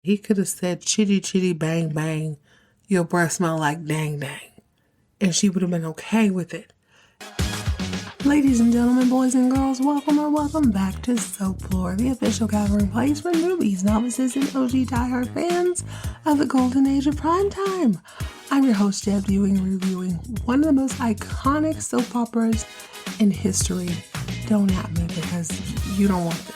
He could have said chitty chitty bang bang, your breath smell like dang dang, and she would have been okay with it. Ladies and gentlemen, boys and girls, welcome back to Soap Lore, the official gathering place for newbies, novices, and OG diehard fans of the golden age of primetime. I'm your host, Jeb, viewing and reviewing one of the most iconic soap operas in history. Don't at me because you don't want this.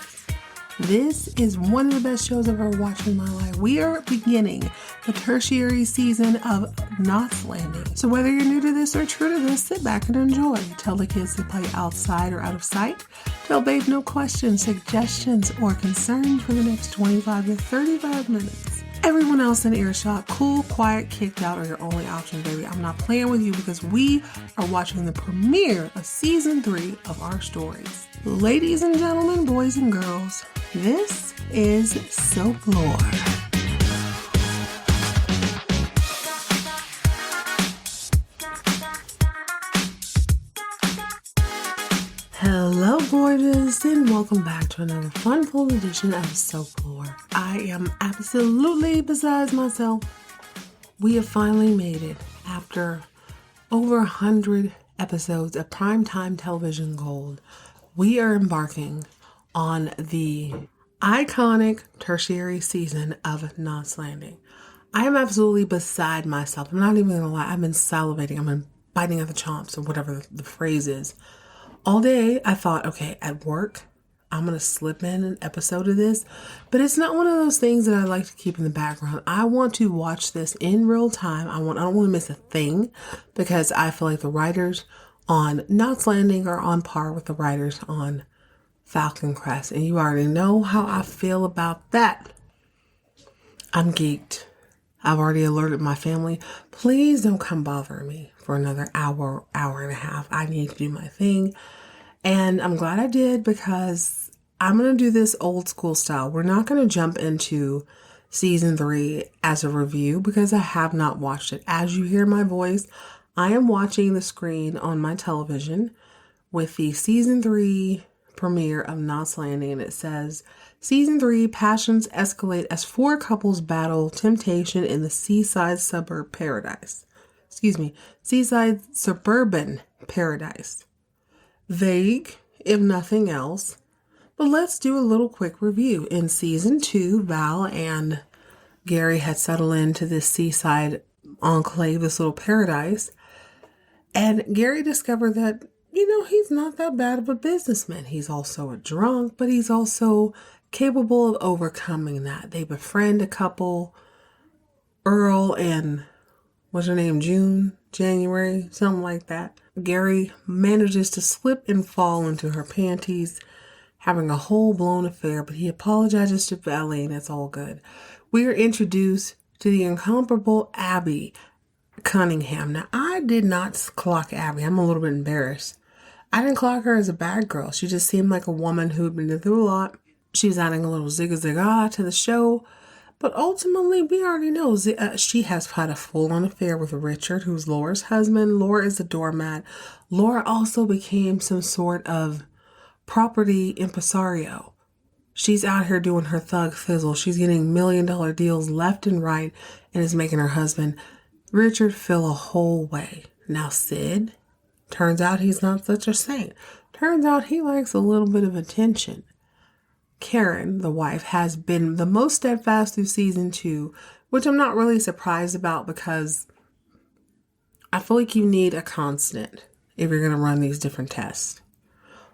This is one of the best shows I've ever watched in my life. We are beginning the tertiary season of Knott's Landing. So whether you're new to this or true to this, sit back and enjoy. Tell the kids to play outside or out of sight. Tell babe no questions, suggestions, or concerns for the next 25 to 35 minutes. Everyone else in earshot, cool, quiet, kicked out are your only options, baby. I'm not playing with you because we are watching the premiere of season 3 of our stories. Ladies and gentlemen, boys and girls, this is Soap Lore. Hello, gorgeous, and welcome back to another fun-filled edition of Soap Lore. I am absolutely besides myself. We have finally made it after over 100 episodes of primetime television gold. We are embarking on the iconic tertiary season of Knott's Landing. I am absolutely beside myself. I'm not even going to lie. I've been salivating. I've been biting at the chomps or whatever the phrase is. All day, I thought, okay, at work, I'm going to slip in an episode of this. But it's not one of those things that I like to keep in the background. I want to watch this in real time. I don't want to miss a thing because I feel like the writers on Knott's Landing are on par with the writers on Falcon Crest. And you already know how I feel about that. I'm geeked. I've already alerted my family. Please don't come bother me for another hour and a half. I need to do my thing. And I'm glad I did because I'm going to do this old school style. We're not going to jump into season 3 as a review because I have not watched it. As you hear my voice, I am watching the screen on my television with the season 3 premiere of Knott's Landing, and it says, Season 3, passions escalate as 4 couples battle temptation in the seaside suburban paradise. Vague, if nothing else, but let's do a little quick review. In Season 2, Val and Gary had settled into this seaside enclave, this little paradise, and Gary discovered that, he's not that bad of a businessman. He's also a drunk, but he's also capable of overcoming that. They befriend a couple, Earl and, what's her name, January, something like that. Gary manages to slip and fall into her panties, having a whole-blown affair, but he apologizes to Valene. It's all good. We are introduced to the incomparable Abby Cunningham. Now, I did not clock Abby. I'm a little bit embarrassed. I didn't clock her as a bad girl. She just seemed like a woman who'd been through a lot. She was adding a little zigga to the show. But ultimately, we already know she has had a full-on affair with Richard, who's Laura's husband. Laura is a doormat. Laura also became some sort of property impresario. She's out here doing her thug fizzle. She's getting $1 million deals left and right and is making her husband, Richard, feel a whole way. Now, Sid, turns out he's not such a saint. Turns out he likes a little bit of attention. Karen, the wife, has been the most steadfast through season 2, which I'm not really surprised about because I feel like you need a constant if you're going to run these different tests.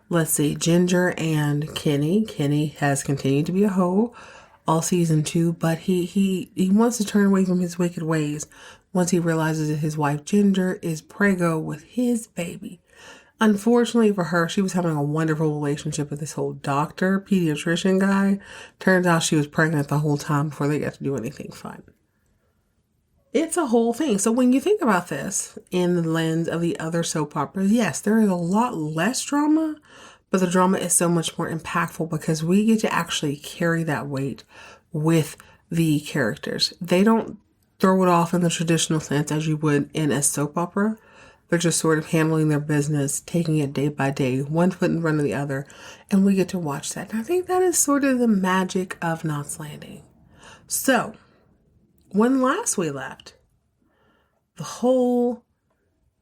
Let's see, Ginger and Kenny. Kenny has continued to be a hoe all season 2, but he wants to turn away from his wicked ways once he realizes that his wife Ginger is preggo with his baby. Unfortunately for her, she was having a wonderful relationship with this whole pediatrician guy. Turns out she was pregnant the whole time before they got to do anything fun. It's a whole thing. So when you think about this in the lens of the other soap operas, yes, there is a lot less drama, but the drama is so much more impactful because we get to actually carry that weight with the characters. They don't throw it off in the traditional sense as you would in a soap opera. They're just sort of handling their business, taking it day by day, one foot in front of the other, and we get to watch that. And I think that is sort of the magic of Knott's Landing. So, when last we left, the whole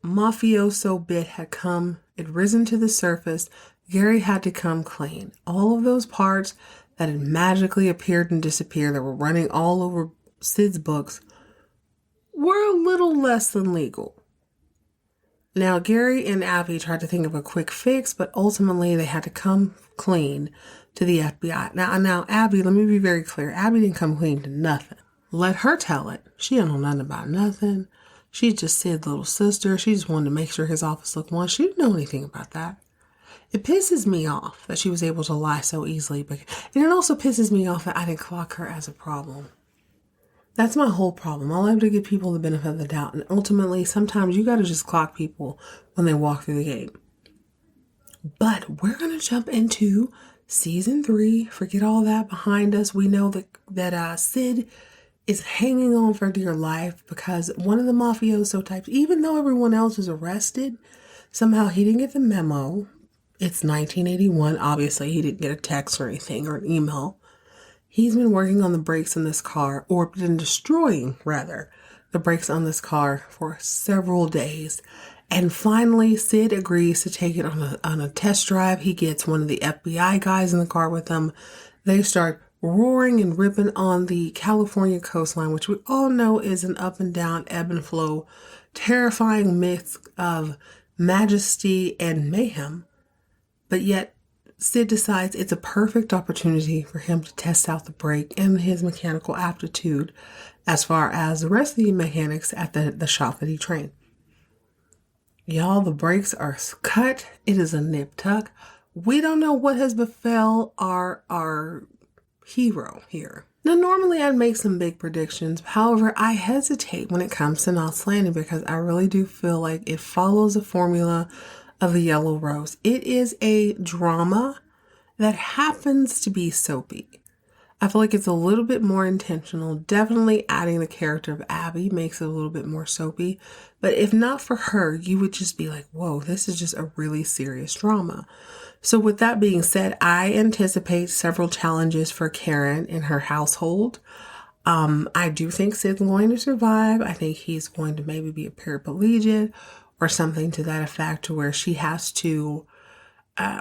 mafioso bit had risen to the surface. Gary had to come clean. All of those parts that had magically appeared and disappeared that were running all over Sid's books were a little less than legal. Now, Gary and Abby tried to think of a quick fix, but ultimately they had to come clean to the FBI. Now, Abby, let me be very clear. Abby didn't come clean to nothing. Let her tell it. She didn't know nothing about nothing. She just Sid's little sister. She just wanted to make sure his office looked one. She didn't know anything about that. It pisses me off that she was able to lie so easily, and it also pisses me off that I didn't clock her as a problem. That's my whole problem. I like to give people the benefit of the doubt, and ultimately, sometimes you got to just clock people when they walk through the gate. But we're going to jump into season 3. Forget all that behind us. We know that Sid is hanging on for dear life because one of the mafioso types, even though everyone else was arrested, somehow he didn't get the memo. It's 1981. Obviously, he didn't get a text or anything or an email. He's been working on the brakes in this car, or been destroying, rather, the brakes on this car for several days. And finally, Sid agrees to take it on a test drive. He gets one of the FBI guys in the car with him. They start roaring and ripping on the California coastline, which we all know is an up and down, ebb and flow, terrifying mix of majesty and mayhem. But yet, Sid decides it's a perfect opportunity for him to test out the brake and his mechanical aptitude as far as the rest of the mechanics at the shop that he trained. Y'all, the brakes are cut. It is a nip tuck. We don't know what has befell our hero here. Now, normally I'd make some big predictions. However, I hesitate when it comes to Knott's Landing because I really do feel like it follows the formula of the Yellow Rose. It is a drama that happens to be soapy. I feel like it's a little bit more intentional. Definitely adding the character of Abby makes it a little bit more soapy. But if not for her, you would just be like, whoa, this is just a really serious drama. So with that being said, I anticipate several challenges for Karen in her household. I do think Sid's going to survive. I think he's going to maybe be a paraplegic or something to that effect, to where she has to,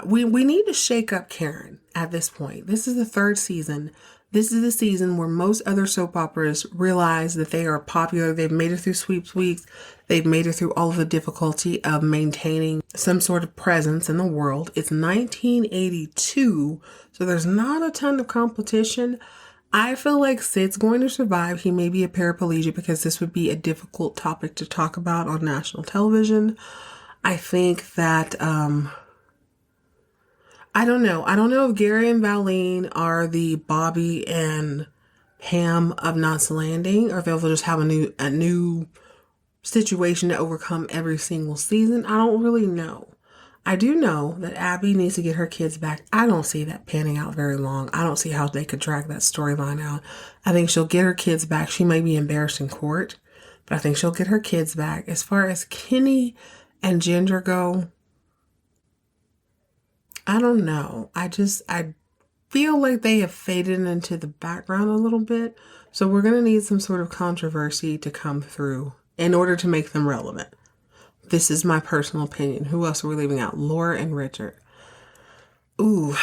we need to shake up Karen at this point. This is the 3rd season. This is the season where most other soap operas realize that they are popular. They've made it through sweeps weeks. They've made it through all of the difficulty of maintaining some sort of presence in the world. It's 1982, so there's not a ton of competition. I feel like Sid's going to survive. He may be a paraplegic because this would be a difficult topic to talk about on national television. I think that, I don't know. I don't know if Gary and Valene are the Bobby and Pam of Knott's Landing, or if they'll just have a new situation to overcome every single season. I don't really know. I do know that Abby needs to get her kids back. I don't see that panning out very long. I don't see how they could drag that storyline out. I think she'll get her kids back. She may be embarrassed in court, but I think she'll get her kids back. As far as Kenny and Ginger go, I don't know. I feel like they have faded into the background a little bit. So we're going to need some sort of controversy to come through in order to make them relevant. This is my personal opinion. Who else are we leaving out? Laura and Richard. Ooh.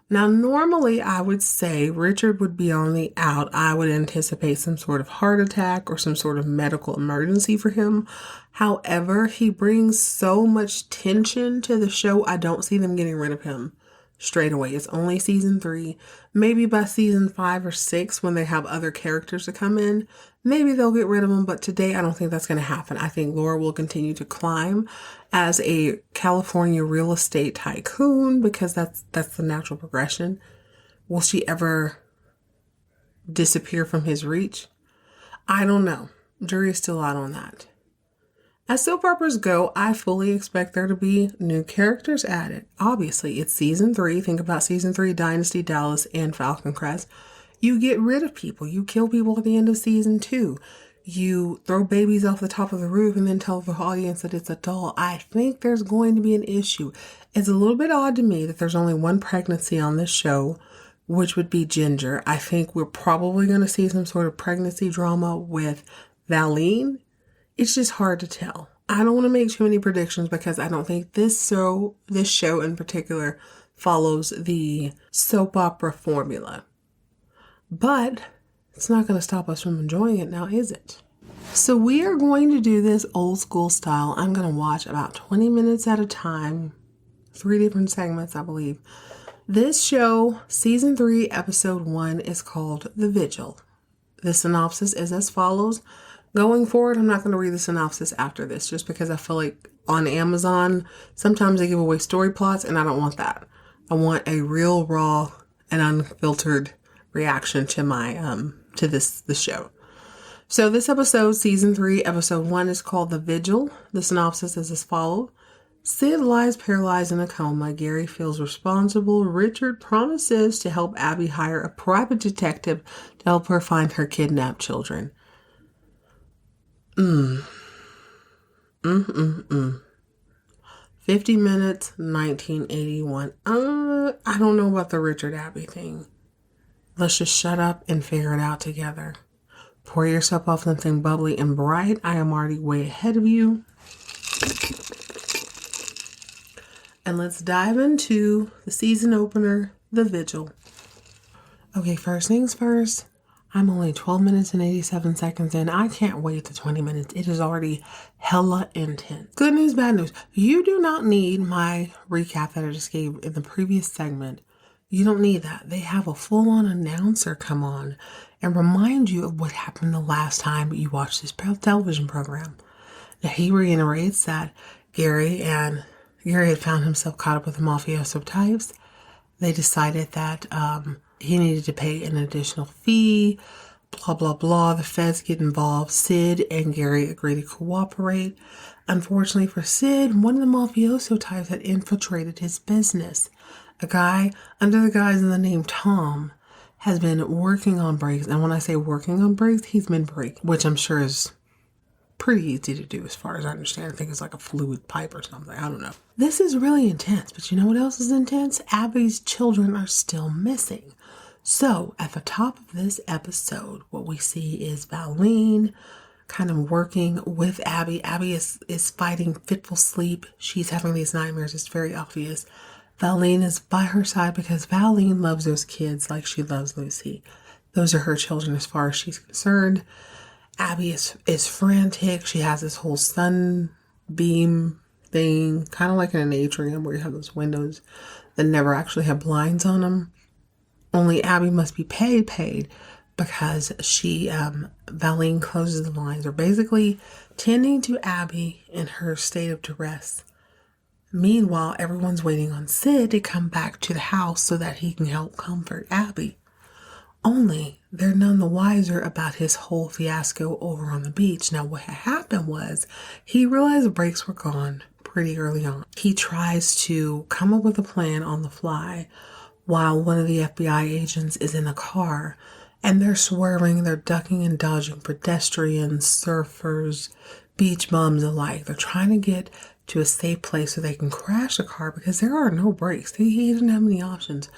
Now, normally I would say Richard would be on the out. I would anticipate some sort of heart attack or some sort of medical emergency for him. However, he brings so much tension to the show. I don't see them getting rid of him straight away. It's only season 3. Maybe by season 5 or 6, when they have other characters to come in, maybe they'll get rid of him. But today, I don't think that's going to happen. I think Laura will continue to climb as a California real estate tycoon because that's the natural progression. Will she ever disappear from his reach? I don't know. Jury's still out on that. As soap operas go, I fully expect there to be new characters added. Obviously, it's season 3. Think about season 3, Dynasty, Dallas, and Falcon Crest. You get rid of people. You kill people at the end of season 2. You throw babies off the top of the roof and then tell the audience that it's a doll. I think there's going to be an issue. It's a little bit odd to me that there's only one pregnancy on this show which would be Ginger. I think we're probably going to see some sort of pregnancy drama with Valene. It's just hard to tell. I don't want to make too many predictions because I don't think this show in particular follows the soap opera formula. But it's not going to stop us from enjoying it now, is it? So we are going to do this old school style. I'm going to watch about 20 minutes at a time. 3 different segments, I believe. This show, season 3, episode 1, is called The Vigil. The synopsis is as follows. Going forward, I'm not going to read the synopsis after this just because I feel like on Amazon, sometimes they give away story plots and I don't want that. I want a real, raw, and unfiltered reaction to my, to this show. So this episode, season 3, episode 1 is called The Vigil. The synopsis is as follows. Sid lies paralyzed in a coma. Gary feels responsible. Richard promises to help Abby hire a private detective to help her find her kidnapped children. 50 minutes, 1981. I don't know about the Richard Abby thing. Let's just shut up and figure it out together. Pour yourself off something bubbly and bright. I am already way ahead of you. And let's dive into the season opener, The Vigil. Okay, first things first. I'm only 12 minutes and 87 seconds in. I can't wait to 20 minutes. It is already hella intense. Good news, bad news. You do not need my recap that I just gave in the previous segment. You don't need that. They have a full-on announcer come on and remind you of what happened the last time you watched this television program. Now, he reiterates that Gary had found himself caught up with the mafioso types. They decided that he needed to pay an additional fee, blah, blah, blah. The feds get involved. Sid and Gary agree to cooperate. Unfortunately for Sid, one of the mafioso types had infiltrated his business. A guy under the guise of the name Tom has been working on breaks. And when I say working on breaks, he's been breaking, which I'm sure is pretty easy to do as far as I understand. I think it's like a fluid pipe or something. I don't know. This is really intense. But you know what else is intense? Abby's children are still missing. So at the top of this episode, what we see is Valene kind of working with Abby. Abby is fighting fitful sleep. She's having these nightmares. It's very obvious. Valene is by her side because Valene loves those kids like she loves Lucy. Those are her children as far as she's concerned. Abby is frantic. She has this whole sunbeam thing, kind of like in an atrium where you have those windows that never actually have blinds on them. Only Abby must be paid because Valene closes the blinds, or basically tending to Abby in her state of duress. Meanwhile, everyone's waiting on Sid to come back to the house so that he can help comfort Abby. Only they're none the wiser about his whole fiasco over on the beach. Now, what happened was he realized the brakes were gone pretty early on. He tries to come up with a plan on the fly while one of the FBI agents is in a car, and they're swerving, they're ducking and dodging pedestrians, surfers, beach bums alike. They're trying to get to a safe place so they can crash the car because there are no brakes. He didn't have any options.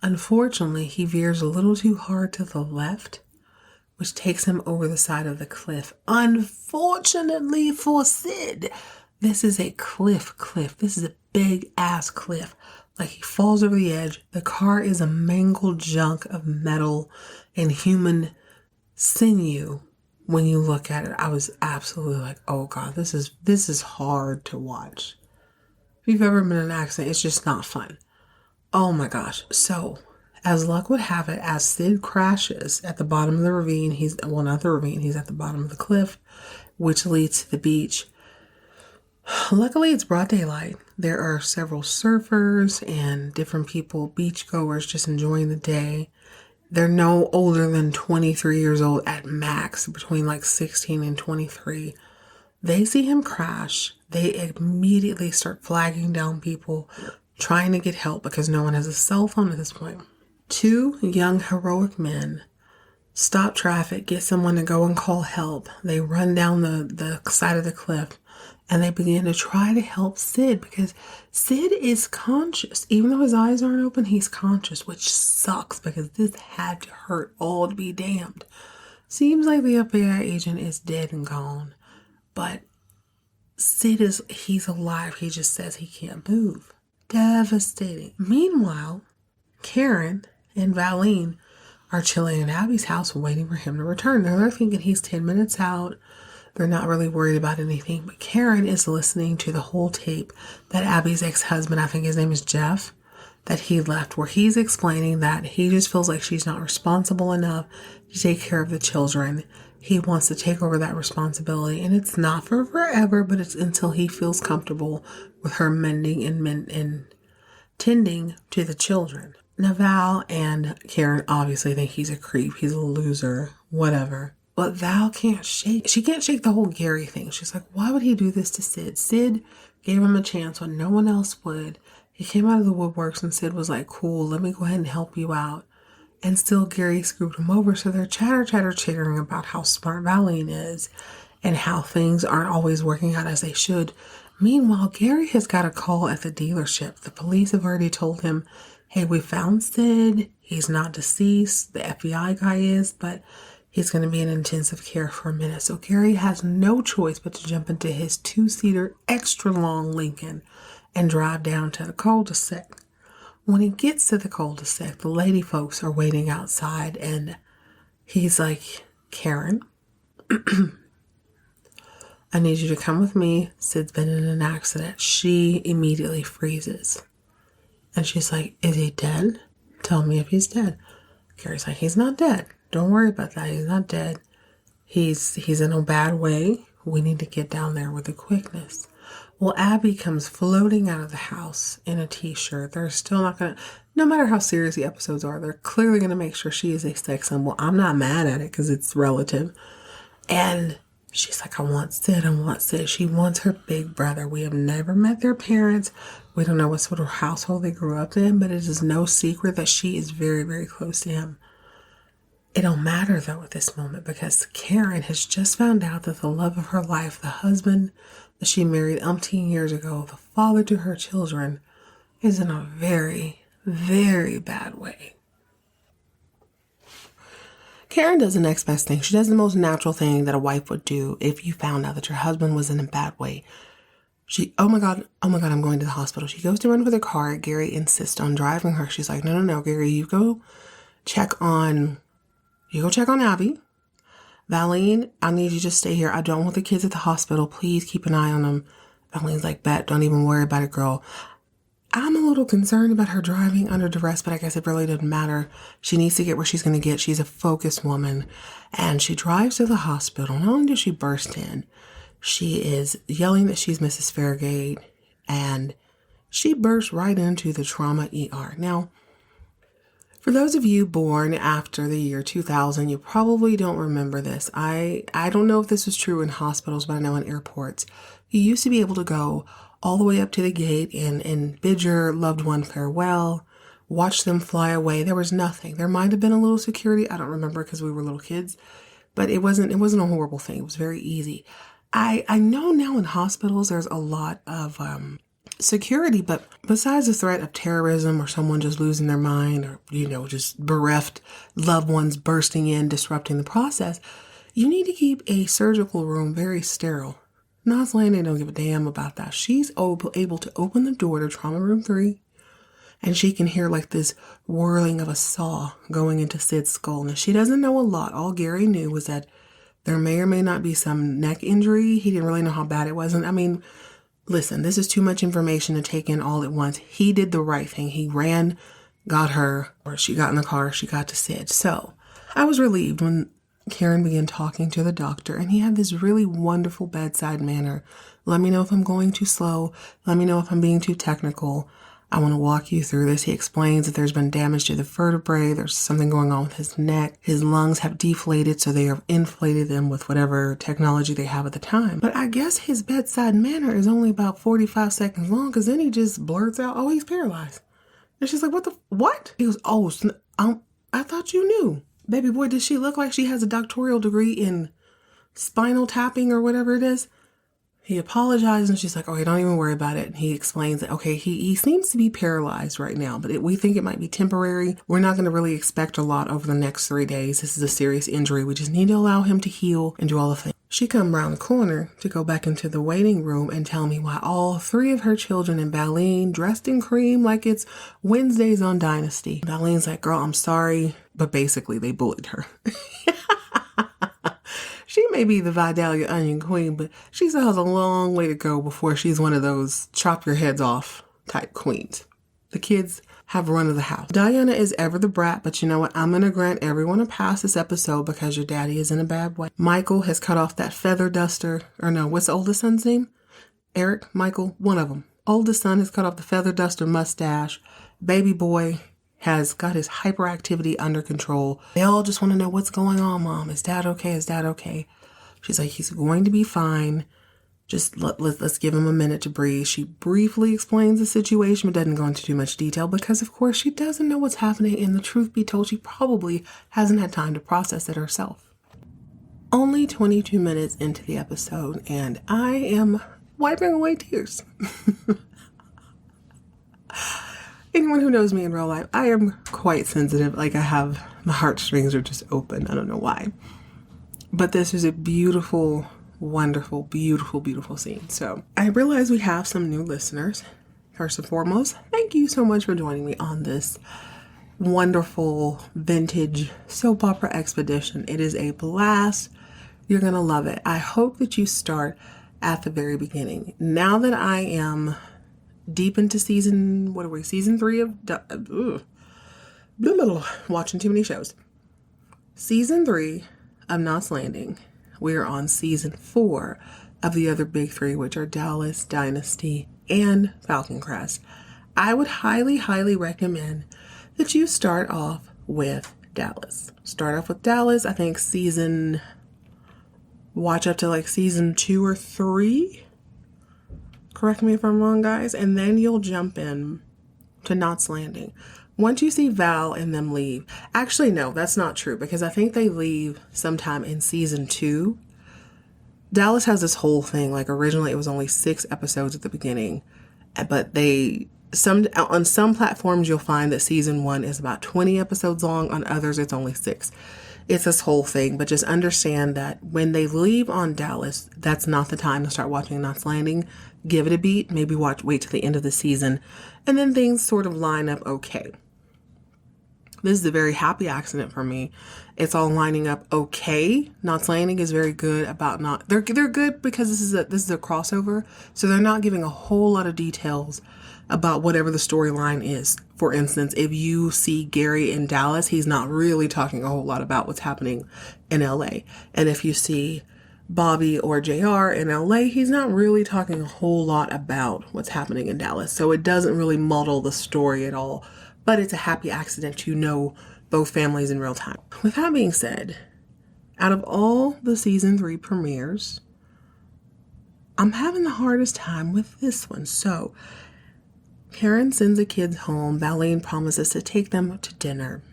Unfortunately, he veers a little too hard to the left, which takes him over the side of the cliff. Unfortunately for Sid, this is a cliff. This is a big ass cliff. Like, he falls over the edge. The car is a mangled junk of metal and human sinew. When you look at it, I was absolutely like, oh God, this is hard to watch. If you've ever been in an accident, it's just not fun. Oh my gosh. So, as luck would have it, as Sid crashes at the bottom of the ravine, he's at the bottom of the cliff, which leads to the beach. Luckily, it's broad daylight. There are several surfers and different people, beachgoers, just enjoying the day. They're no older than 23 years old at max, between like 16 and 23. They see him crash. They immediately start flagging down people, trying to get help because no one has a cell phone at this point. 2 young heroic men stop traffic, get someone to go and call help. They run down the side of the cliff And they begin to try to help Sid because Sid is conscious. Even though his eyes aren't open, he's conscious, which sucks because this had to hurt all to be damned. Seems like the FBI agent is dead and gone. But he's alive. He just says he can't move. Devastating. Meanwhile, Karen and Valene are chilling in Abby's house waiting for him to return. They're thinking he's 10 minutes out. They're not really worried about anything, but Karen is listening to the whole tape that Abby's ex-husband, I think his name is Jeff, that he left, where he's explaining that he just feels like she's not responsible enough to take care of the children. He wants to take over that responsibility, and it's not for forever, but it's until he feels comfortable with her mending and tending to the children. Now, Val and Karen obviously think he's a creep, he's a loser, whatever. But Val she can't shake the whole Gary thing. She's like, why would he do this to Sid? Sid gave him a chance when no one else would. He came out of the woodworks and Sid was like, cool, let me go ahead and help you out. And still Gary screwed him over. So they're chittering about how smart Valene is and how things aren't always working out as they should. Meanwhile, Gary has got a call at the dealership. The police have already told him, hey, we found Sid. He's not deceased. The FBI guy is, but he's going to be in intensive care for a minute. So Gary has no choice but to jump into his 2-seater extra long Lincoln and drive down to the cul-de-sac. When he gets to the cul-de-sac, the lady folks are waiting outside and he's like, Karen, I need you to come with me. Sid's been in an accident. She immediately freezes. And she's like, is he dead? Tell me if he's dead. Gary's like, he's not dead. Don't worry about that. He's not dead. He's in a bad way. We need to get down there with a quickness. Well, Abby comes floating out of the house in a t-shirt. They're still not going to, no matter how serious the episodes are, they're clearly going to make sure she is a sex symbol. I'm not mad at it because it's relative. And she's like, I want Sid. I want Sid. She wants her big brother. We have never met their parents. We don't know what sort of household they grew up in, but it is no secret that she is very, very close to him. It don't matter, though, at this moment, because Karen has just found out that the love of her life, the husband that she married umpteen years ago, the father to her children, is in a very, very bad way. Karen does the next best thing. She does the most natural thing that a wife would do if you found out that your husband was in a bad way. Oh my God, I'm going to the hospital. She goes to run for the car. Gary insists on driving her. She's like, no, Gary, you go check on Abby. Valene, I need you to stay here. I don't want the kids at the hospital. Please keep an eye on them. Valene's like, bet, don't even worry about it, girl. I'm a little concerned about her driving under duress, but I guess it really doesn't matter. She needs to get where she's going to get. She's a focused woman. And she drives to the hospital. Not only does she burst in, she is yelling that she's Mrs. Fairgate. And she bursts right into the trauma ER. Now, for those of you born after the year 2000, you probably don't remember this. I don't know if this was true in hospitals, but I know in airports. You used to be able to go all the way up to the gate and bid your loved one farewell, watch them fly away. There was nothing. There might have been a little security. I don't remember because we were little kids, but it wasn't a horrible thing. It was very easy. I know now in hospitals there's a lot of security, but besides the threat of terrorism or someone just losing their mind or, just bereft loved ones bursting in, disrupting the process, you need to keep a surgical room very sterile. Knott's Landing don't give a damn about that. She's able to open the door to trauma room 3 and she can hear like this whirling of a saw going into Sid's skull. Now, she doesn't know a lot. All Gary knew was that there may or may not be some neck injury. He didn't really know how bad it was. And I mean, listen, this is too much information to take in all at once. He did the right thing. He ran, got her, or she got in the car, she got to Sid. So I was relieved when Karen began talking to the doctor, and he had this really wonderful bedside manner. Let me know if I'm going too slow. Let me know if I'm being too technical. I want to walk you through this. He explains that there's been damage to the vertebrae. There's something going on with his neck. His lungs have deflated, so they have inflated them with whatever technology they have at the time. But I guess his bedside manner is only about 45 seconds long, because then he just blurts out, oh, he's paralyzed. And she's like, what? He goes, I thought you knew. Baby boy, does she look like she has a doctoral degree in spinal tapping or whatever it is? He apologizes and she's like, okay, don't even worry about it. And he explains that, okay, he seems to be paralyzed right now, but we think it might be temporary. We're not going to really expect a lot over the next 3 days. This is a serious injury. We just need to allow him to heal and do all the things. She come around the corner to go back into the waiting room and tell me why all 3 of her children and Valene dressed in cream like it's Wednesdays on Dynasty. Valene's like, girl, I'm sorry. But basically they bullied her. She may be the Vidalia Onion Queen, but she still has a long way to go before she's one of those chop your heads off type queens. The kids have run of the house. Diana is ever the brat, but you know what? I'm going to grant everyone a pass this episode because your daddy is in a bad way. Michael has cut off that feather duster. Or no, what's the oldest son's name? Eric, Michael, one of them. Oldest son has cut off the feather duster mustache. Baby boy has got his hyperactivity under control. They all just want to know what's going on, Mom. Is Dad okay? Is Dad okay? She's like, he's going to be fine. Just let's give him a minute to breathe. She briefly explains the situation, but doesn't go into too much detail because, of course, she doesn't know what's happening. And the truth be told, she probably hasn't had time to process it herself. Only 22 minutes into the episode, and I am wiping away tears. Anyone who knows me in real life, I am quite sensitive. Like my heartstrings are just open. I don't know why. But this is a beautiful, wonderful, beautiful, beautiful scene. So I realize we have some new listeners. First and foremost, thank you so much for joining me on this wonderful vintage soap opera expedition. It is a blast. You're going to love it. I hope that you start at the very beginning. Now that I am deep into season 3 of watching too many shows. Season 3 of Knott's Landing. We are on season 4 of the other big 3, which are Dallas, Dynasty, and Falcon Crest. I would highly, highly recommend that you start off with Dallas. Start off with Dallas. I think watch up to like season 2 or 3. Correct me if I'm wrong, guys. And then you'll jump in to Knott's Landing. Once you see Val and them leave. Actually, no, that's not true because I think they leave sometime in season 2. Dallas has this whole thing. Like originally it was only 6 episodes at the beginning. But on some platforms you'll find that season 1 is about 20 episodes long. On others it's only 6. It's this whole thing, but just understand that when they leave on Dallas, that's not the time to start watching Knott's Landing. Give it a beat, maybe wait till the end of the season, and then things sort of line up okay. This is a very happy accident for me. It's all lining up okay. Knott's Landing is very good about they're good because this is a crossover, so they're not giving a whole lot of details about whatever the storyline is. For instance, if you see Gary in Dallas, he's not really talking a whole lot about what's happening in LA. And if you see Bobby or JR in LA, he's not really talking a whole lot about what's happening in Dallas. So it doesn't really muddle the story at all. But it's a happy accident to know both families in real time. With that being said, out of all the season 3 premieres, I'm having the hardest time with this one. So Karen sends the kids home. Valene promises to take them to dinner.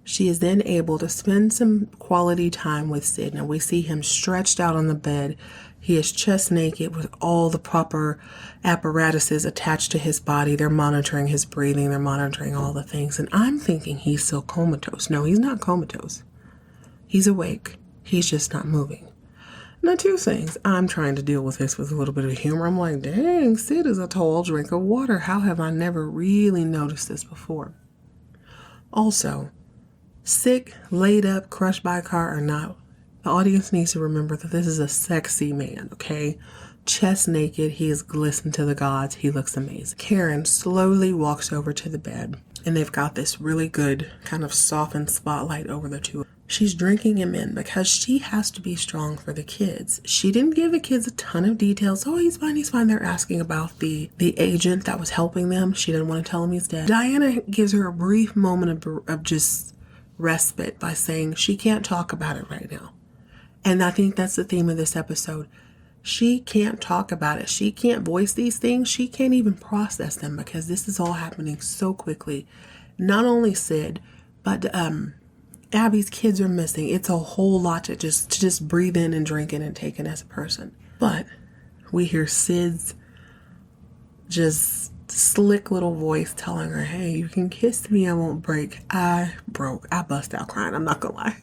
She is then able to spend some quality time with Sid. Now we see him stretched out on the bed. He is chest naked with all the proper apparatuses attached to his body. They're monitoring his breathing. They're monitoring all the things. And I'm thinking he's still comatose. No, he's not comatose. He's awake. He's just not moving. Now, 2 things. I'm trying to deal with this with a little bit of humor. I'm like, dang, Sid is a tall drink of water. How have I never really noticed this before? Also, sick, laid up, crushed by a car or not, the audience needs to remember that this is a sexy man, okay? Chest naked, he is glistened to the gods. He looks amazing. Karen slowly walks over to the bed, and they've got this really good kind of softened spotlight over the two. She's drinking him in because she has to be strong for the kids. She didn't give the kids a ton of details. Oh, he's fine, he's fine. They're asking about the agent that was helping them. She didn't want to tell him he's dead. Diana gives her a brief moment of just respite by saying she can't talk about it right now. And I think that's the theme of this episode. She can't talk about it. She can't voice these things. She can't even process them because this is all happening so quickly. Not only Sid, but Abby's kids are missing. It's a whole lot to just breathe in and drink in and take in as a person. But we hear Sid's just slick little voice telling her, hey, you can kiss me, I won't break. I bust out crying, I'm not gonna lie.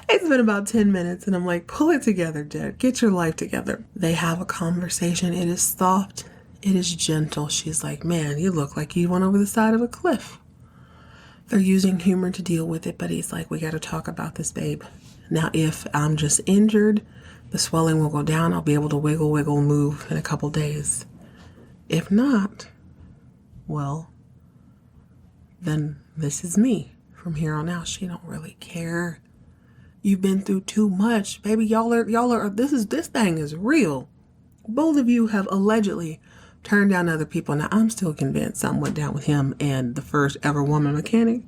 It's been about 10 minutes and I'm like, pull it together, Dad. Get your life together. They have a conversation. It is soft. It is gentle. She's like, man, you look like you went over the side of a cliff. They're using humor to deal with it, but he's like, we got to talk about this, babe. Now, if I'm just injured, the swelling will go down. I'll be able to wiggle, move in a couple days. If not, well, then this is me. From here on out, she don't really care. You've been through too much, baby. Y'all are, this thing is real. Both of you have allegedly turned down other people. Now, I'm still convinced something went down with him and the first ever woman mechanic,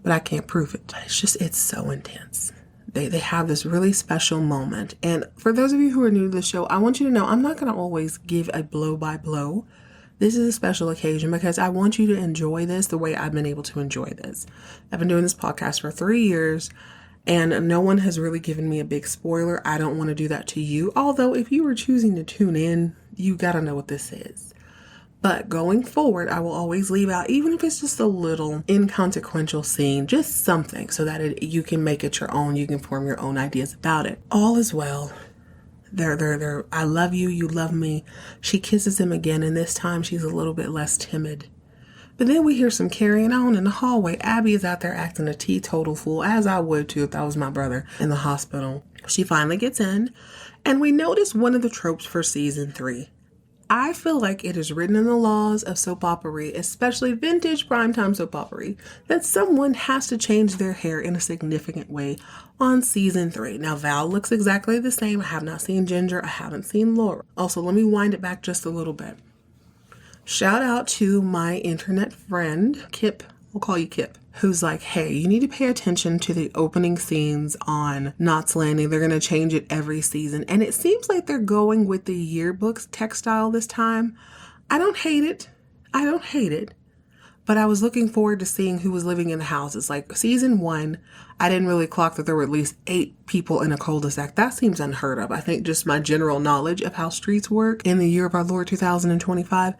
but I can't prove it. It's so intense. They have this really special moment. And for those of you who are new to the show, I want you to know I'm not going to always give a blow by blow. This is a special occasion because I want you to enjoy this the way I've been able to enjoy this. I've been doing this podcast for 3 years. And no one has really given me a big spoiler. I don't want to do that to you. Although if you were choosing to tune in, you got to know what this is. But going forward, I will always leave out, even if it's just a little inconsequential scene, just something so that you can make it your own. You can form your own ideas about it. All is well. They're, I love you. You love me. She kisses him again. And this time she's a little bit less timid. But then we hear some carrying on in the hallway. Abby is out there acting a teetotal fool, as I would too if that was my brother in the hospital. She finally gets in, and we notice one of the tropes for season 3. I feel like it is written in the laws of soap opera, especially vintage primetime soap opera, that someone has to change their hair in a significant way on season 3. Now, Val looks exactly the same. I have not seen Ginger. I haven't seen Laura. Also, let me wind it back just a little bit. Shout out to my internet friend, Kip. We'll call you Kip. Who's like, hey, you need to pay attention to the opening scenes on Knott's Landing. They're going to change it every season. And it seems like they're going with the yearbooks textile this time. I don't hate it. But I was looking forward to seeing who was living in the houses. Like season 1, I didn't really clock that there were at least 8 people in a cul-de-sac. That seems unheard of. I think just my general knowledge of how streets work in the year of our Lord 2025.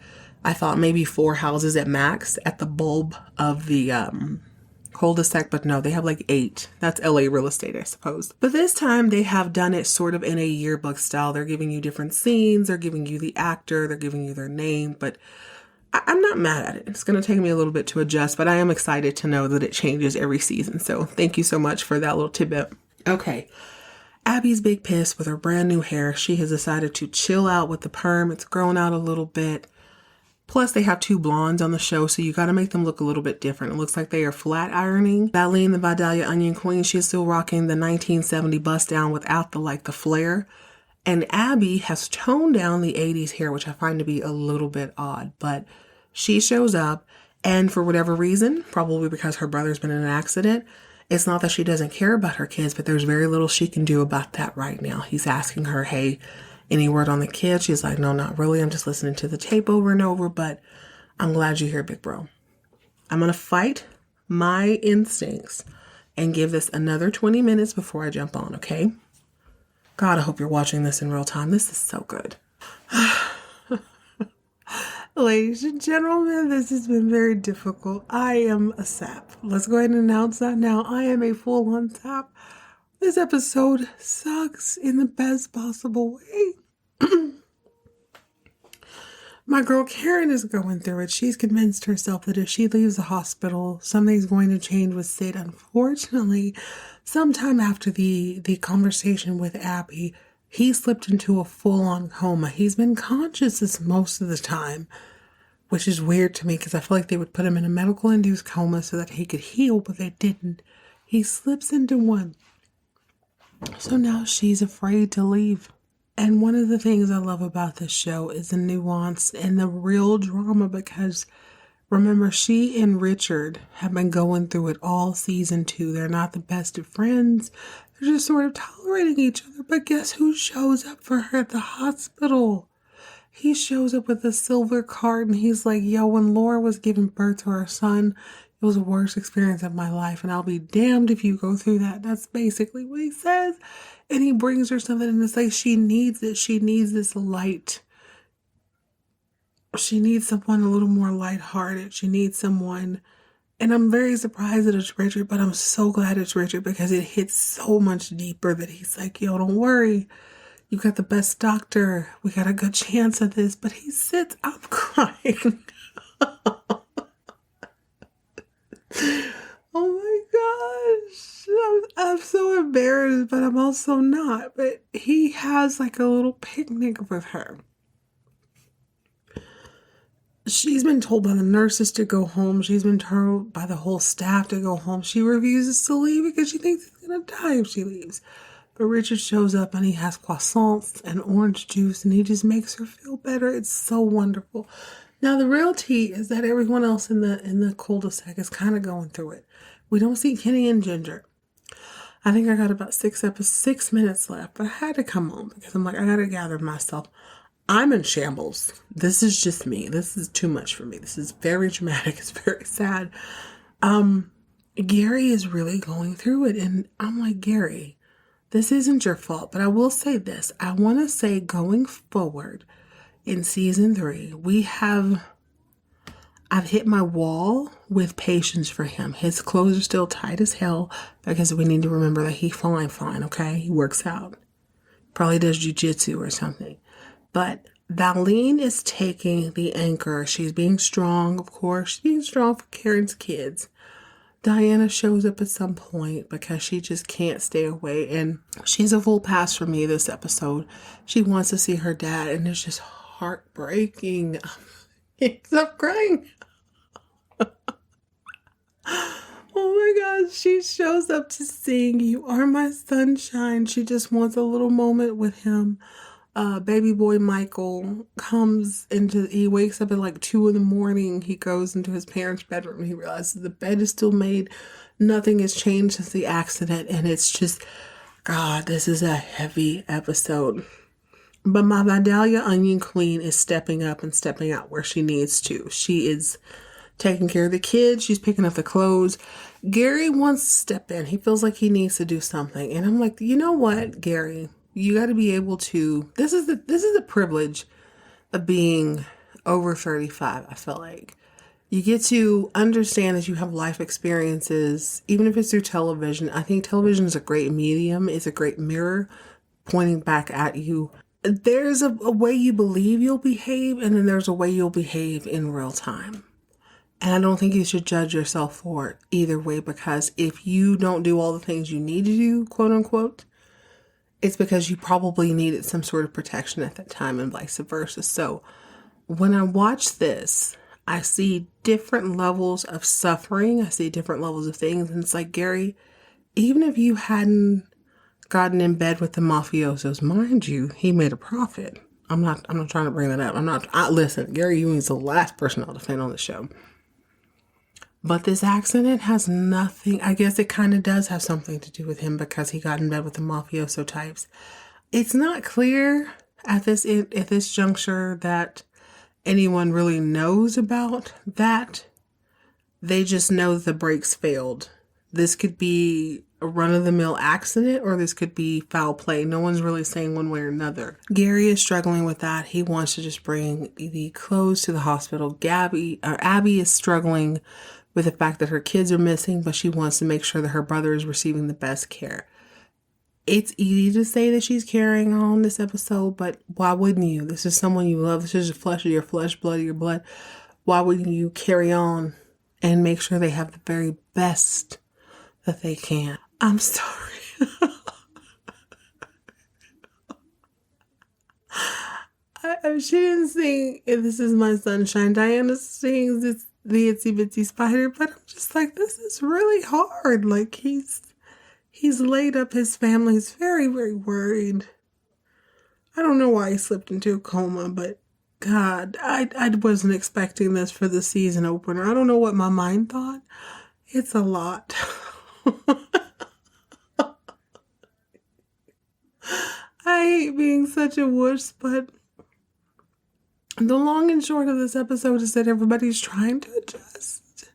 I thought maybe 4 houses at max at the bulb of the cul-de-sac, but no, they have like 8. That's LA real estate, I suppose. But this time they have done it sort of in a yearbook style. They're giving you different scenes. They're giving you the actor. They're giving you their name, but I'm not mad at it. It's going to take me a little bit to adjust, but I am excited to know that it changes every season. So thank you so much for that little tidbit. Okay. Abby's big pissed with her brand new hair. She has decided to chill out with the perm. It's grown out a little bit. Plus, they have 2 blondes on the show, so you got to make them look a little bit different. It looks like they are flat ironing. Valene, the Vidalia Onion Queen, she's still rocking the 1970 bust down without the flare. And Abby has toned down the 80s hair, which I find to be a little bit odd. But she shows up, and for whatever reason, probably because her brother's been in an accident, it's not that she doesn't care about her kids, but there's very little she can do about that right now. He's asking her, hey, any word on the kids? She's like, no, not really. I'm just listening to the tape over and over, but I'm glad you're here, big bro. I'm going to fight my instincts and give this another 20 minutes before I jump on, okay? God, I hope you're watching this in real time. This is so good. Ladies and gentlemen, this has been very difficult. I am a sap. Let's go ahead and announce that now. I am a full-on sap. This episode sucks in the best possible way. My girl Karen is going through it. She's convinced herself that if she leaves the hospital, something's going to change with Sid. Unfortunately, sometime after the conversation with Abby, he slipped into a full-on coma. He's been conscious most of the time, which is weird to me because I feel like they would put him in a medical-induced coma so that he could heal, but they didn't. He slips into one. So now she's afraid to leave. And one of the things I love about this show is the nuance and the real drama because remember, she and Richard have been going through it all season 2. They're not the best of friends. They're just sort of tolerating each other. But guess who shows up for her at the hospital? He shows up with a silver card and he's like, yo, when Laura was giving birth to our son, It was the worst experience of my life, and I'll be damned if you go through that. That's basically what he says. And he brings her something, and it's like she needs it. She needs this light. She needs someone a little more lighthearted. She needs someone. And I'm very surprised that it's Richard, but I'm so glad it's Richard because it hits so much deeper that he's like, yo, don't worry. You got the best doctor. We got a good chance at this. But he sits, I'm crying. Oh my gosh. I'm so embarrassed, but I'm also not. But he has like a little picnic with her. She's been told by the nurses to go home. She's been told by the whole staff to go home. She refuses to leave because she thinks he's going to die if she leaves. But Richard shows up and he has croissants and orange juice and he just makes her feel better. It's so wonderful. Now, the real tea is that everyone else in the cul-de-sac is kind of going through it. We don't see Kenny and Ginger. I think I got about 6 minutes left, but I had to come on because I'm like, I got to gather myself. I'm in shambles. This is just me. This is too much for me. This is very dramatic. It's very sad. Gary is really going through it. And I'm like, Gary, this isn't your fault. But I will say this. I want to say going forward in season 3, I've hit my wall with patience for him. His clothes are still tight as hell because we need to remember that he's fine, okay? He works out. Probably does jujitsu or something. But Valene is taking the anchor. She's being strong, of course. She's being strong for Karen's kids. Diana shows up at some point because she just can't stay away. And she's a full pass for me this episode. She wants to see her dad, and it's just heartbreaking. I can't stop crying. Oh my gosh, she shows up to sing You Are My Sunshine. She just wants a little moment with him. Baby boy Michael he wakes up at like 2 a.m. He goes into his parents' bedroom. He realizes the bed is still made. Nothing has changed since the accident. And it's just, God, this is a heavy episode. But my Vidalia Onion Queen is stepping up and stepping out where she needs to. She is taking care of the kids. She's picking up the clothes. Gary wants to step in. He feels like he needs to do something. And I'm like, you know what, Gary? You got to be able to, this is the privilege of being over 35, I feel like. You get to understand that you have life experiences, even if it's through television. I think television is a great medium. It's a great mirror pointing back at you. There's a way you believe you'll behave, and then there's a way you'll behave in real time. And I don't think you should judge yourself for it either way, because if you don't do all the things you need to do, quote unquote, it's because you probably needed some sort of protection at that time and vice versa. So when I watch this, I see different levels of suffering. I see different levels of things. And it's like, Gary, even if you hadn't gotten in bed with the mafiosos, mind you, he made a profit. I'm not trying to bring that up. Listen, Gary Ewing's the last person I'll defend on the show. But this accident has nothing, I guess it kind of does have something to do with him because he got in bed with the mafioso types. It's not clear at this juncture that anyone really knows about that. They just know the brakes failed. This could be a run-of-the-mill accident or this could be foul play. No one's really saying one way or another. Gary is struggling with that. He wants to just bring the clothes to the hospital. Abby is struggling with the fact that her kids are missing, but she wants to make sure that her brother is receiving the best care. It's easy to say that she's carrying on this episode, but why wouldn't you? This is someone you love. This is the flesh of your flesh, blood of your blood. Why wouldn't you carry on and make sure they have the very best that they can? I'm sorry. She didn't sing This Is My Sunshine. Diana sings It's the Itsy Bitsy Spider, but I'm just like, this is really hard. Like he's laid up, his family's very, very worried. I don't know why he slipped into a coma, but God, I wasn't expecting this for the season opener. I don't know what my mind thought. It's a lot. I hate being such a wuss, but the long and short of this episode is that everybody's trying to adjust.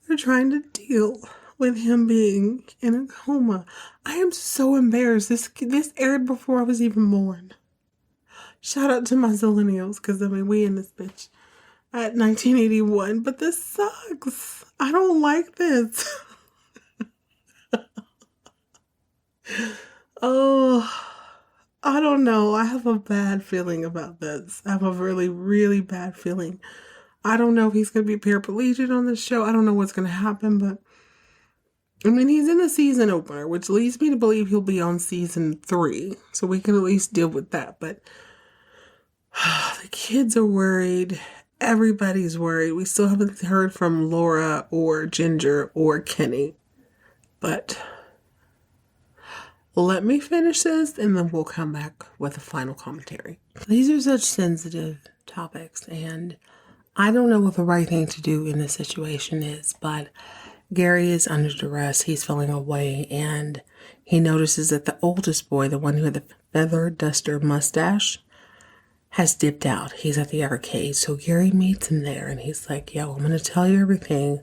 They're trying to deal with him being in a coma. I am so embarrassed. This aired before I was even born. Shout out to my Zillennials, because I mean, we in this bitch at 1981. But this sucks. I don't like this. Oh, I don't know. I have a bad feeling about this. I have a really, really bad feeling. I don't know if he's going to be paraplegic on this show. I don't know what's going to happen, but I mean, he's in the season opener, which leads me to believe he'll be on season 3. So we can at least deal with that. But the kids are worried. Everybody's worried. We still haven't heard from Laura or Ginger or Kenny. But let me finish this and then we'll come back with a final commentary. These are such sensitive topics, and I don't know what the right thing to do in this situation is, but Gary is under duress. He's feeling away, and he notices that the oldest boy, the one who had the feather duster mustache, has dipped out. He's at the arcade. So Gary meets him there, and he's like, yo, I'm going to tell you everything.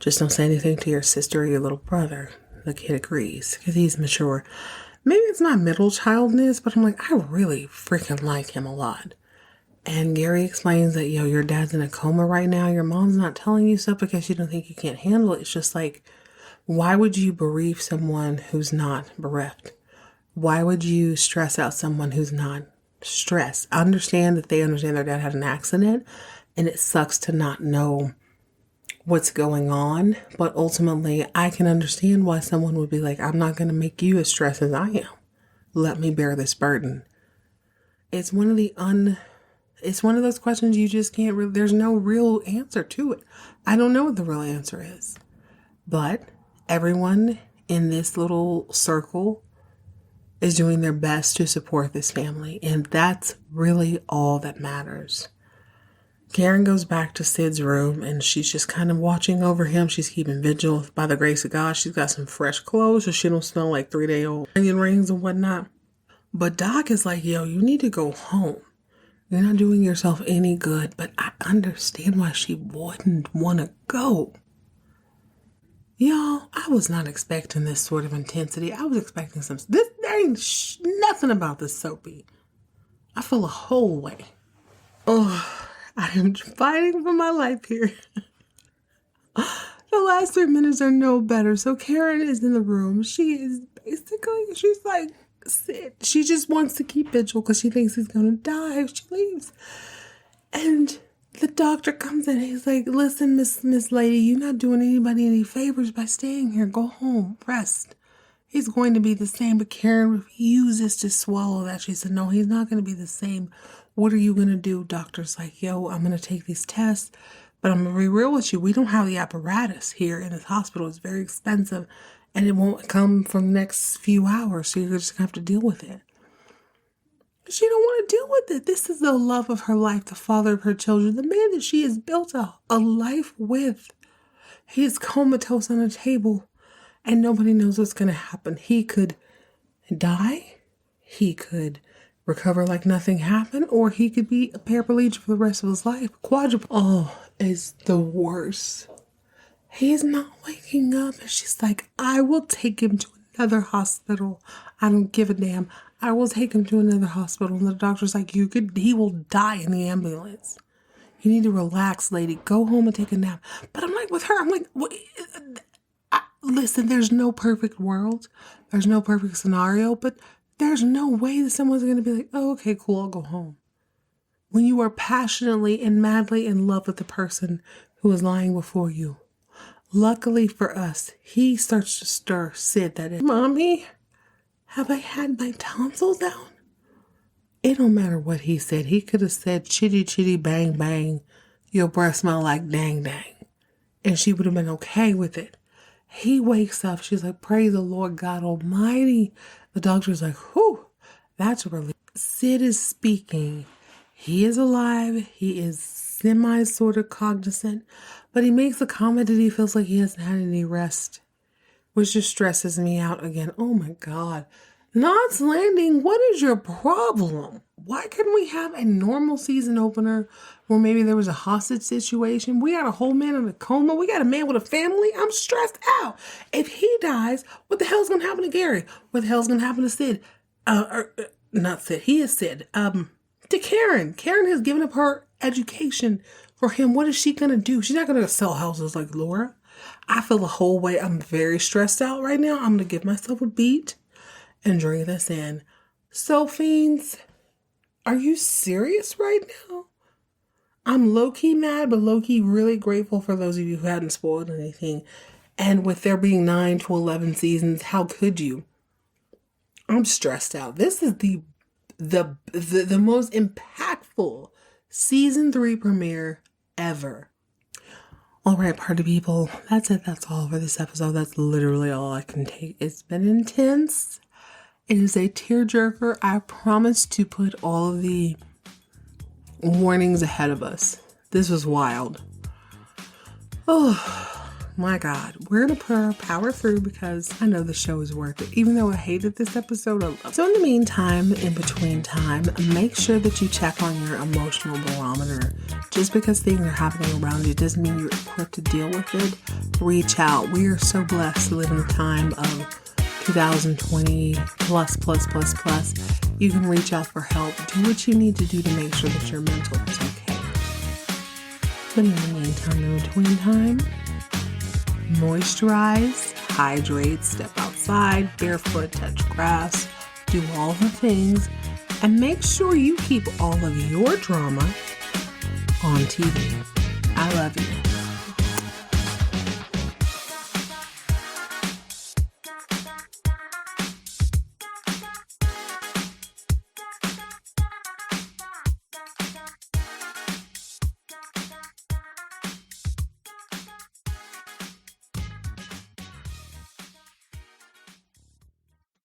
Just don't say anything to your sister or your little brother. The kid agrees because he's mature. Maybe it's my middle childness, but I'm like, I really freaking like him a lot. And Gary explains that, yo, your dad's in a coma right now. Your mom's not telling you stuff because she don't think you can't handle it. It's just like, why would you bereave someone who's not bereft? Why would you stress out someone who's not stressed? I understand that they understand their dad had an accident and it sucks to not know what's going on. But ultimately, I can understand why someone would be like, I'm not going to make you as stressed as I am. Let me bear this burden. It's one of those questions you just can't there's no real answer to it. I don't know what the real answer is. But everyone in this little circle is doing their best to support this family. And that's really all that matters. Karen goes back to Sid's room and she's just kind of watching over him. She's keeping vigil. By the grace of God, she's got some fresh clothes so she don't smell like 3-day-old onion rings and whatnot. But Doc is like, yo, you need to go home. You're not doing yourself any good. But I understand why she wouldn't want to go. Y'all, I was not expecting this sort of intensity. I was expecting there ain't nothing about this soapy. I feel a whole way. Oh, I am fighting for my life here. The last 3 minutes are no better. So Karen is in the room. She's like, Sid. She just wants to keep Vigil because she thinks he's going to die if she leaves. And the doctor comes in and he's like, listen, Miss Lady, you're not doing anybody any favors by staying here. Go home. Rest. He's going to be the same. But Karen refuses to swallow that. She said, no, he's not going to be the same. What are you going to do? Doctor's like, yo, I'm going to take these tests, but I'm going to be real with you. We don't have the apparatus here in this hospital. It's very expensive, and it won't come for the next few hours, so you're just going to have to deal with it. She don't want to deal with it. This is the love of her life, the father of her children, the man that she has built a life with. He is comatose on a table, and nobody knows what's going to happen. He could die. He could recover like nothing happened, or he could be a paraplegic for the rest of his life. Quadruple. Oh, is the worst. He is not waking up. And she's like, I will take him to another hospital. I don't give a damn. I will take him to another hospital. And the doctor's like, he will die in the ambulance. You need to relax, lady. Go home and take a nap. But I'm like, with her, I'm like, listen, there's no perfect world. There's no perfect scenario, but there's no way that someone's going to be like, oh, okay, cool, I'll go home. When you are passionately and madly in love with the person who is lying before you. Luckily for us, he starts to stir Sid that is, Mommy, have I had my tonsils down? It don't matter what he said. He could have said, chitty, chitty, bang, bang, your breath smell like dang, dang. And she would have been okay with it. He wakes up. She's like, praise the Lord God Almighty. The doctor's like, whew, that's a relief. Sid is speaking. He is alive. He is sort of cognizant. But he makes a comment that he feels like he hasn't had any rest, which just stresses me out again. Oh my God. Knott's Landing, what is your problem? Why couldn't we have a normal season opener where maybe there was a hostage situation? We got a whole man in a coma. We got a man with a family. I'm stressed out. If he dies, what the hell's going to happen to Gary? What the hell's going to happen to Sid? Not Sid. He is Sid. To Karen. Karen has given up her education for him. What is she going to do? She's not going to sell houses like Laura. I feel the whole way. I'm very stressed out right now. I'm going to give myself a beat and drink this in. So, fiends, are you serious right now? I'm low-key mad, but low-key really grateful for those of you who hadn't spoiled anything. And with there being 9 to 11 seasons, how could you? I'm stressed out. This is the most impactful season 3 premiere ever. All right, party people, that's it. That's all for this episode. That's literally all I can take. It's been intense. It is a tearjerker. I promise to put all of the warnings ahead of us. This was wild. Oh my God. We're going to power through because I know the show is worth it. Even though I hated this episode, I love it. So in the meantime, in between time, make sure that you check on your emotional barometer. Just because things are happening around you doesn't mean you're equipped to deal with it. Reach out. We are so blessed to live in a time of 2020 plus. You can reach out for help. Do what you need to do to make sure that your mental is okay. But in the meantime, in between time, moisturize, hydrate, step outside, barefoot, touch grass, do all the things, and make sure you keep all of your drama on TV. I love you.